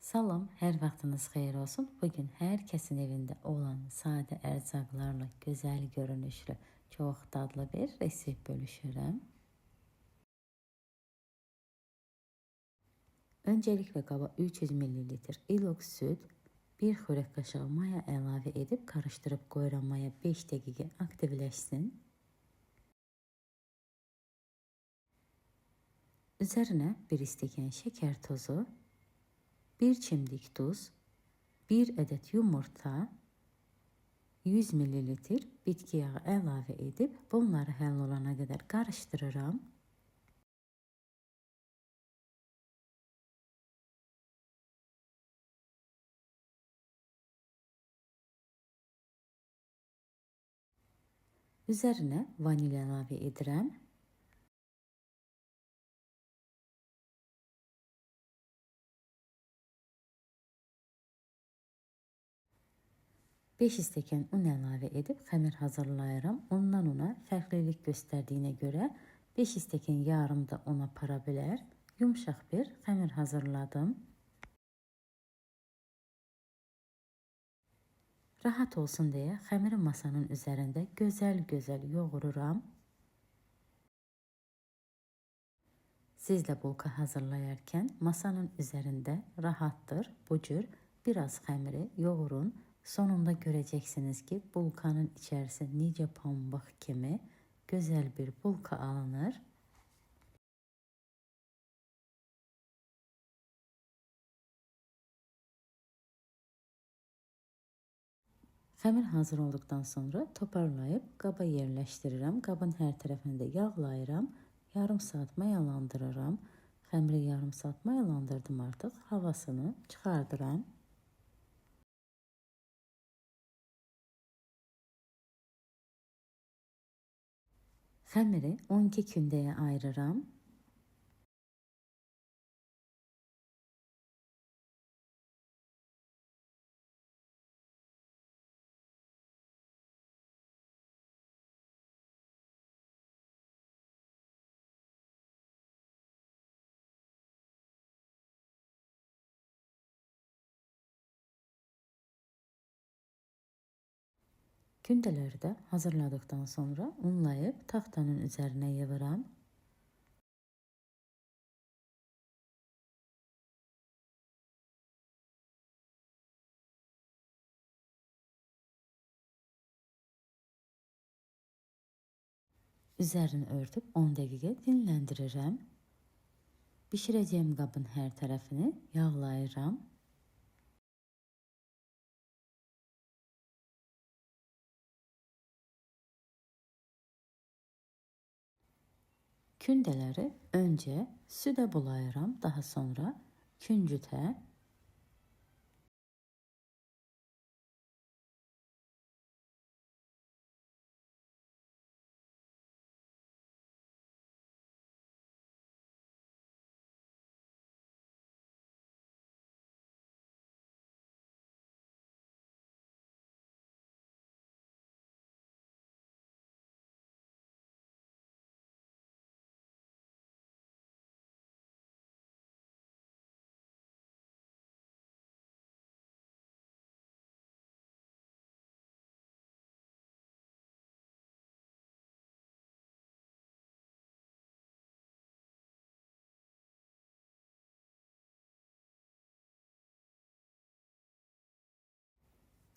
Salam, hər vaxtınız xeyir olsun. Bugün hər kəsin evində olan sadə ərzaqlarla gözəl görünüşlü, çox dadlı bir resept bölüşürəm. Öncəliklə qaba 300 ml iloks süd, 1 xörək qaşığı maya əlavə edib qarışdırıb qoyuram maya 5 dəqiqə aktivləşsin. Üzərinə 1 stəkan şəkər tozu, 1 çimdik duz, 1 ədəd yumurta, 100 ml bitki yağı əlavə edib bunları həll olana qədər qarışdırıram. Üzərinə vanil əlavə edirəm. Beş stəkan un əlavə edib xəmir hazırlayıram. Ondan una fərqlilik göstərdiyinə görə 5 stəkan yarım da un apara bilər. Yumşaq bir xəmir hazırladım. Rahat olsun deyə xəmiri masanın üzərində gözəl yoğururam. Siz də bulka hazırlayarkən masanın üzərində rahatdır. Bu cür biraz xəmiri yoğurun. Sonunda görəcəksiniz ki, bulkanın içərisi necə pambıq kimi gözəl bir bulka alınır. Xəmir hazır olduqdan sonra toparlayıb qaba yerləşdirirəm. Qabın hər tərəfində yağlayıram. Yarım saat mayalandırıram. Xəmiri yarım saat mayalandırdım artıq. Havasını çıxardıram. Xəmiri 12 kündəyə ayırıram. Kündələri də hazırladıqdan sonra unlayıb taxtanın üzərinə yığıram. Üzerini örtüb 10 dəqiqə dinləndirirəm. Bişirəcəyim qabın hər tərəfini yağlayıram. Kündələri öncə südə bulayıram, daha sonra küncütə.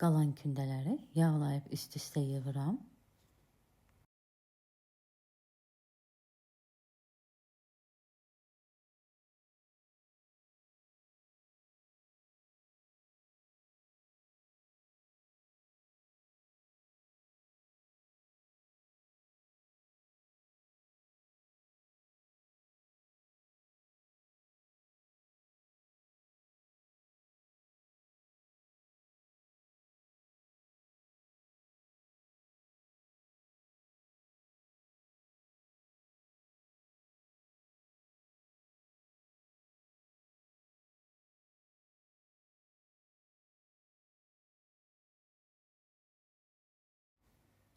Qalan kündələri yağlayıb üst-üstə yığıram.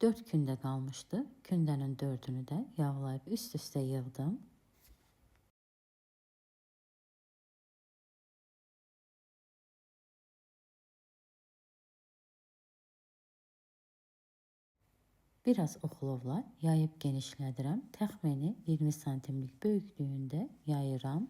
Dörd kündə qalmışdı. Kündənin 4-ünü də yağlayıb üst-üstə yığdım. Biraz oxlovla yayıb genişlədirəm. Təxmini 20 santimlik böyüklüyündə yayıram.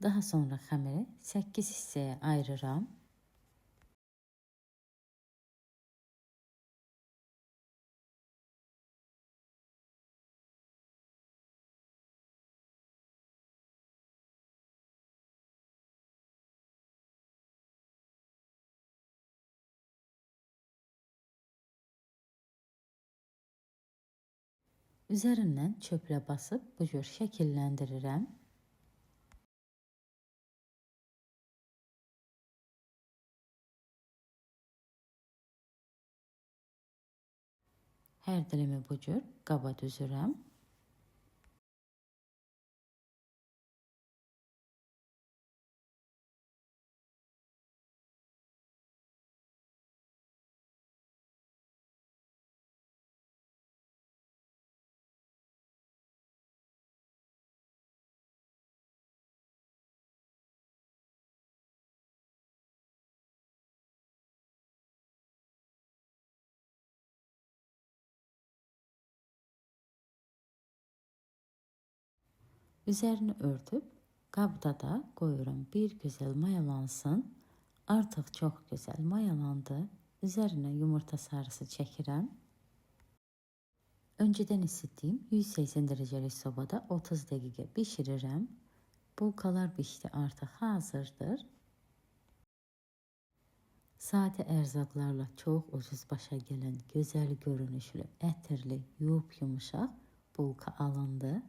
Daha sonra xəmiri 8 hissəyə ayırıram. Üzərindən çöplə basıb bu cür şəkilləndirirəm. Hər dilimi bu cür qaba düzürəm. Üzerini örtüp qabda da qoyuram. Bir gözəl mayalansın. Artıq çox gözəl mayalandı. Üzərinə yumurta sarısı çəkirəm. Önceden isitdiyim 180 derecelik sobada 30 dəqiqə bişirirəm. Bulkalar bişdi, artıq hazırdır. Sadə ərzaqlarla çox ucuz başa gələn gözəl görünüşlü, ətirli, yumuşaq bulka alındı.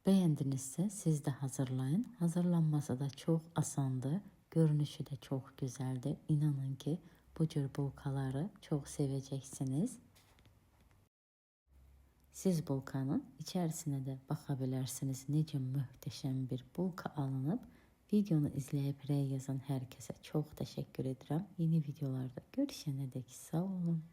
Bəyəndinizsə siz də hazırlayın. Hazırlanması da çox asandır. Görünüşü də çox gözəldir. İnanın ki, bu cür bulkaları çox sevəcəksiniz. Siz bulkanın içərisinə də baxa bilərsiniz. Necə möhtəşəm bir bulka alınıb. Videonu izləyib rəy yazan hər kəsə çox təşəkkür edirəm. Yeni videolarda görüşənədək sağ olun.